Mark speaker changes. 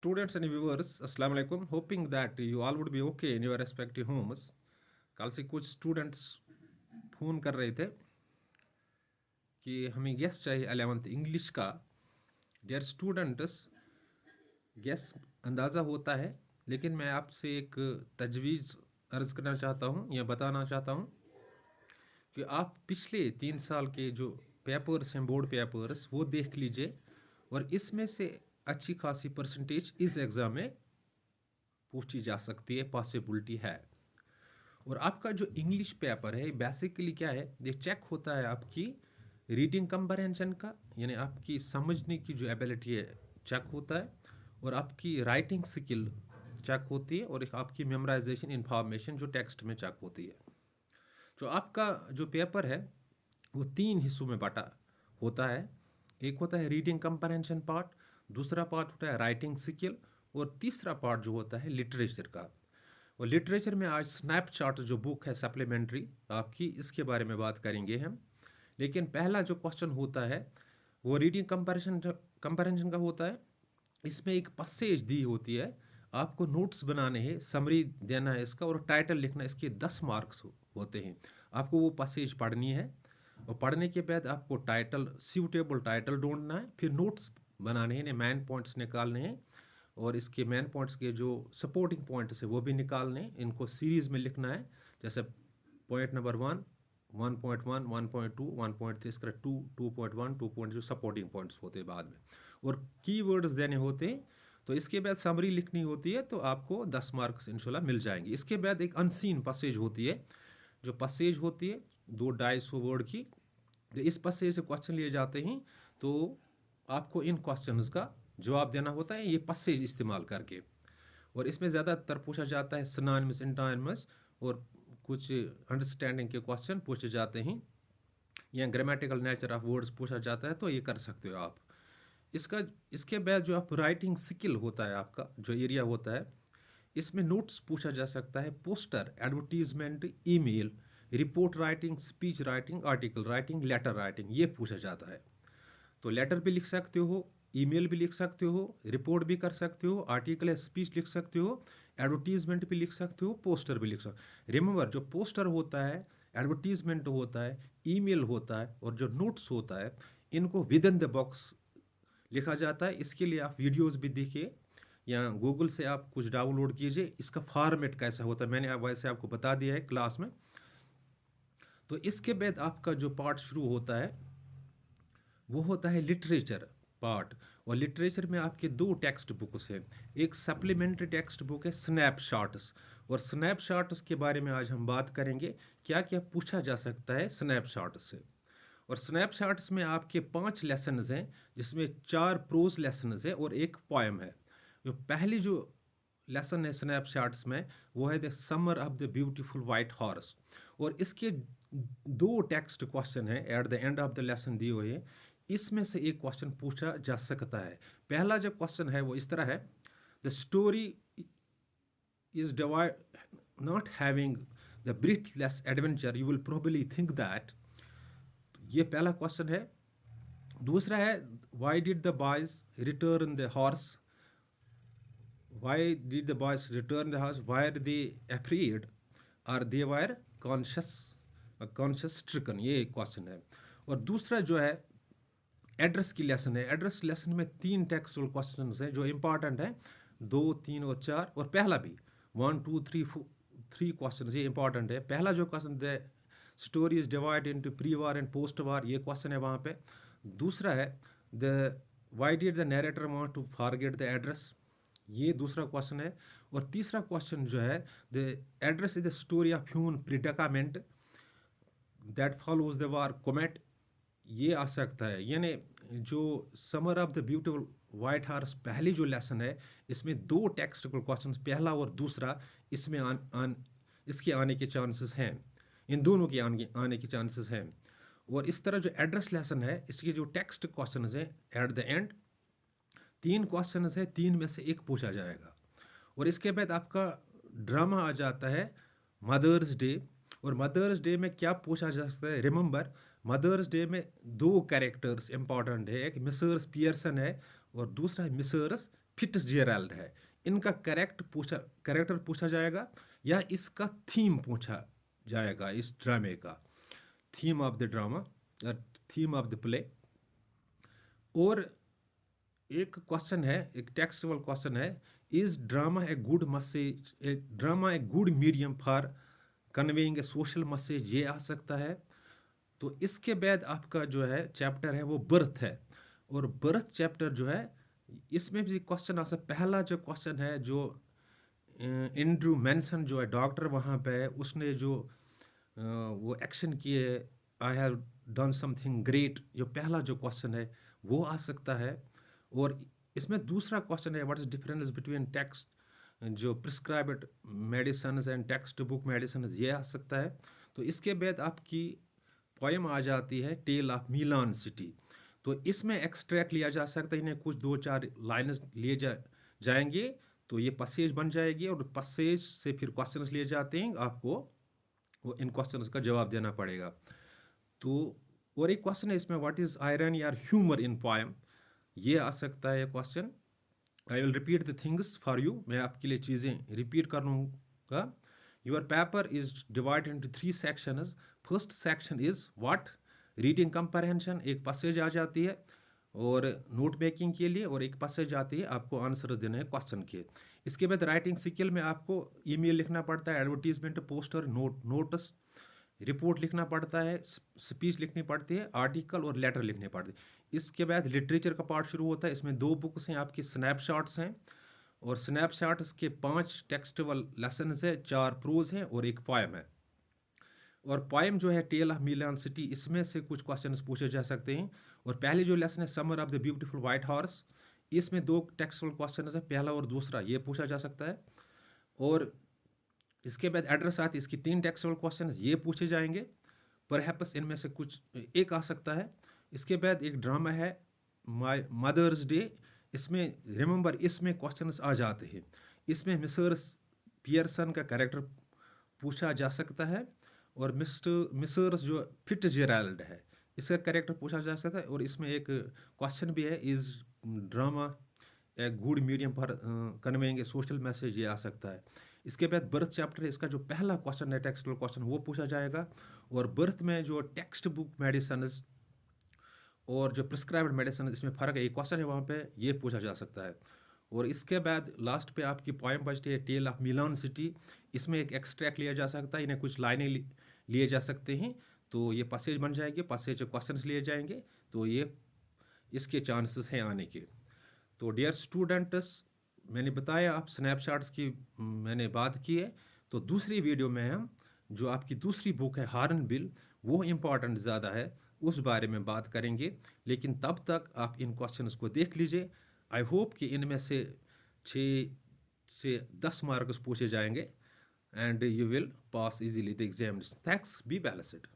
Speaker 1: Students and viewers, Assalamu alaikum. Hoping that you all would be okay in your respective homes. कल से कुछ students phone कर रहे थे कि हमें गेस चाहिए 11th इंग्लिश का। डियर स्टूडेंट्स, गेस अंदाज़ा होता है, लेकिन मैं आपसे एक तजवीज़ अर्ज़ करना चाहता हूँ या बताना चाहता हूँ कि आप पिछले 3 साल के जो पेपर्स हैं, बोर्ड पेपर्स, वो देख लीजिए और इसमें से अच्छी खासी परसेंटेज इस एग्ज़ाम में पूछी जा सकती है, पॉसिबिलिटी है। और आपका जो इंग्लिश पेपर है बेसिकली क्या है, ये चेक होता है आपकी रीडिंग कंप्रहेंशन का, यानी आपकी समझने की जो एबिलिटी है चेक होता है, और आपकी राइटिंग स्किल चेक होती है, और एक आपकी मेमोराइजेशन इंफॉर्मेशन जो टेक्स्ट में चेक होती है। जो आपका जो पेपर है वो 3 हिस्सों में बटा होता है। एक होता है रीडिंग कंप्रहेंशन पार्ट, दूसरा पार्ट होता है राइटिंग स्किल, और तीसरा पार्ट जो होता है लिटरेचर का। और लिटरेचर में आज स्नैपचैट जो बुक है सप्लीमेंट्री आपकी, इसके बारे में बात करेंगे हम। लेकिन पहला जो क्वेश्चन होता है वो रीडिंग कंपैरिजन का होता है। इसमें एक पैसेज दी होती है, आपको नोट्स बनाने हैं, समरी देना है इसका, और टाइटल लिखना है। इसके 10 मार्क्स होते हैं। आपको वो पैसेज पढ़नी है, और पढ़ने के बाद आपको टाइटल, सूटेबल टाइटल ढूंढना है, फिर नोट्स बनाने हैं, मेन पॉइंट्स निकालने हैं, और इसके मेन पॉइंट्स के जो सपोर्टिंग पॉइंट्स है वो भी निकालने हैं। इनको सीरीज़ में लिखना है, जैसे पॉइंट नंबर 1, 1.1, 1.2, 1.3, इसका 2, 2.1, 2. जो सपोर्टिंग पॉइंट्स होते हैं बाद में, और कीवर्ड्स देने होते हैं। तो इसके बाद समरी लिखनी होती है, तो आपको 10 मार्क्स इंशाल्लाह मिल जाएंगे। इसके बाद एक अनसीन पैसेज होती है, जो पैसेज होती है 200-250 वर्ड की। तो इस पैसेज से क्वेश्चन लिए जाते हैं, तो आपको इन क्वेश्चंस का जवाब देना होता है ये पैसेज इस्तेमाल करके। और इसमें ज़्यादातर पूछा जाता है सिनोनिम्स, एंटोनिम्स, और कुछ अंडरस्टैंडिंग के क्वेश्चन पूछे जाते हैं, या ग्रामेटिकल नेचर ऑफ वर्ड्स पूछा जाता है, तो ये कर सकते हो आप इसका। इसके बाद जो आप राइटिंग स्किल होता है आपका जो एरिया होता है, इसमें नोट्स पूछा जा सकता है, poster, advertisement, email, report writing, speech writing, article writing, letter writing, ये पूछा जाता है। तो लेटर भी लिख सकते हो, ईमेल भी लिख सकते हो, रिपोर्ट भी कर सकते हो, आर्टिकल या स्पीच लिख सकते हो, एडवर्टीजमेंट भी लिख सकते हो, पोस्टर भी लिख सकते हो। रिमेंबर, जो पोस्टर होता है, एडवर्टीजमेंट होता है, ईमेल होता है, और जो नोट्स होता है, इनको विद इन द बॉक्स लिखा जाता है। इसके लिए आप वीडियोस भी देखिए, या गूगल से आप कुछ डाउनलोड कीजिए, इसका फॉर्मेट कैसा होता है मैंने वैसे आपको बता दिया है क्लास में। तो इसके बाद आपका जो पार्ट शुरू होता है वो होता है लिटरेचर पार्ट। और लिटरेचर में आपके 2 टेक्स्ट बुक्स हैं। एक सप्लीमेंट्री टेक्स्ट बुक है स्नैपशॉट्स, और स्नैपशॉट्स के बारे में आज हम बात करेंगे, क्या क्या पूछा जा सकता है स्नैपशॉट्स से। और स्नैपशॉट्स में आपके 5 लेसन्स हैं, जिसमें 4 प्रोज लेसन्स है और एक पोएम है। जो पहली जो लेसन है स्नैपशॉट्स में, वो है the summer of the beautiful white horse. और इसके 2 टेक्स्ट क्वेश्चन है at the end of the lesson दिए हुए हैं। इसमें से एक क्वेश्चन पूछा जा सकता है। पहला जो क्वेश्चन है वो इस तरह है, the story is divide not having the breathless adventure, you will probably think that. ये पहला क्वेश्चन है। दूसरा है, why did the boys return the horse, why did the boys return the horse, why are they afraid, और they were conscious stricken, ये एक question है। और दूसरा जो है एड्रेस की लेसन है। एड्रेस लेसन में 3 टेक्सुअल क्वेश्चन हैं जो इंपॉर्टेंट हैं, 2, 3 और 4, और पहला भी 1, 2, 3 क्वेश्चन ये इंपॉर्टेंट है। पहला जो question the story is divide into pre war and post war, ये क्वेश्चन है वहाँ पे। दूसरा है the why did the narrator want to forget the address, ये दूसरा क्वेश्चन है। और तीसरा क्वेश्चन जो है, the address is the story of human predicament that follows the war comet, ये आ सकता है। यानी जो summer of the beautiful white horse पहली जो लेसन है, इसमें 2 टेक्स्टिकल क्वेश्चन, पहला और दूसरा, इसमें इसके आने के चांसेस हैं, इन दोनों के आने के चांसेस हैं। और इस तरह जो एड्रेस लेसन है, इसके जो टेक्स्ट क्वेश्चन हैं एट द एंड 3 क्वेश्चन है, 3 में से एक पूछा जाएगा। और इसके बाद आपका ड्रामा आ जाता है मदर्स डे। और मदर्स डे में क्या पूछा जा सकता है, रिमेंबर मदर्स डे में 2 कैरेक्टर्स इंपॉर्टेंट है, एक मिसेस पियर्सन है और दूसरा है मिसेस फिट्जजेराल्ड है, इनका कैरेक्टर पूछा जाएगा या इसका थीम पूछा जाएगा, इस ड्रामे का थीम ऑफ द ड्रामा या थीम ऑफ द प्ले। और एक क्वेश्चन है, एक टेक्सचुअल क्वेश्चन है, is drama a good message, A drama a good medium for conveying A social message, ये आ सकता है। तो इसके बाद आपका जो है चैप्टर है वो बर्थ है, और बर्थ चैप्टर जो है इसमें भी क्वेश्चन आ सकता है। पहला जो क्वेश्चन है जो एंड्रू मैनसन जो है डॉक्टर वहाँ पे है, उसने जो वो एक्शन किए, I have done something great, जो पहला जो क्वेश्चन है वो आ सकता है। और इसमें दूसरा क्वेश्चन है what is difference between text जो prescribed medicine and text book medicine, ये आ सकता है। तो इसके बाद आपकी पोएम आ जाती है टेल ऑफ मिलान सिटी। तो इसमें एक्सट्रैक्ट लिया जा सकता है, इन्हें कुछ 2-4 लाइन्स लिए जाएंगे, तो ये पैसेज बन जाएगी, और पैसेज से फिर क्वेश्चंस लिए जाते हैं, आपको वो इन क्वेश्चंस का जवाब देना पड़ेगा। तो और एक क्वेश्चन है इसमें व्हाट इज आयरन या ह्यूमर इन पोएम, ये आ सकता है question. I will repeat the things for you, मैं आपके लिए चीज़ें रिपीट कर लूँगा। Your paper is divide into 3 sections. First section is what, reading comprehension, एक पैसेज आ जाती है और नोट मेकिंग के लिए, और एक पैसेज आती है आपको आंसर्स देने हैं क्वेश्चन के। इसके बाद राइटिंग स्किल में आपको ईमेल लिखना पड़ता है, एडवर्टीजमेंट, पोस्टर, नोटिस, रिपोर्ट लिखना पड़ता है, स्पीच लिखनी पड़ती है, आर्टिकल और लेटर लिखने पड़ते हैं। इसके बाद लिटरेचर का पार्ट शुरू होता है, इसमें 2 बुक्स हैं आपकी, स्नैपशॉट्स हैं, और स्नैपशॉट्स के 5 टेक्सटुअल लेसन है, 4 प्रोज हैं और एक पोएम है। और पोएम जो है टेल ऑफ मिलान सिटी, इसमें से कुछ क्वेश्चंस पूछे जा सकते हैं। और पहले जो लेसन है summer of the beautiful white horse, इसमें 2 टेक्सटुअल क्वेश्चन है, पहला और दूसरा, ये पूछा जा सकता है। और इसके बाद एड्रेस आती है, इसकी 3 टेक्सटुअल क्वेश्चन ये पूछे जाएंगे, परहैप्स इनमें से कुछ एक आ सकता है। इसके बाद एक ड्रामा है माय मदर्स डे, इसमें रिमेंबर इसमें क्वेश्चंस आ जाते हैं, इसमें मिसेस पियर्सन का कैरेक्टर पूछा जा सकता है, और मिसेस जो फिट्जजेराल्ड है इसका कैरेक्टर पूछा जा सकता है। और इसमें एक क्वेश्चन भी है, is drama a good medium for conveying A social message, ये आ सकता है। इसके बाद बर्थ चैप्टर है, इसका जो पहला क्वेश्चन है टेक्सटुअल क्वेश्चन वो पूछा जाएगा। और बर्थ में जो टेक्स्ट बुक मेडिसिन और जो प्रिस्क्राइब्ड मेडिसिन, इसमें फ़र्क है, एक क्वेश्चन है वहाँ पे, ये पूछा जा सकता है। और इसके बाद लास्ट पे आपकी पोएम बचती है टेल ऑफ मिलान सिटी, इसमें एक एक्सट्रैक्ट लिया जा सकता है, इन्हें कुछ लाइनें लिए जा सकते हैं, तो ये पैसेज बन जाएंगे, पैसेज क्वेश्चंस लिए जाएंगे, तो ये इसके चांसेस हैं आने के। तो डियर स्टूडेंट्स, मैंने बताया आप स्नैपशॉट्स की मैंने बात की है। तो दूसरी वीडियो में हम जो आपकी दूसरी बुक है हॉर्नबिल, वो इम्पॉर्टेंट ज़्यादा है, उस बारे में बात करेंगे। लेकिन तब तक आप इन क्वेश्चंस को देख लीजिए। आई होप कि इनमें से 6 से 10 मार्क्स पूछे जाएंगे and you will pass easily the exams. Thanks, be balanced.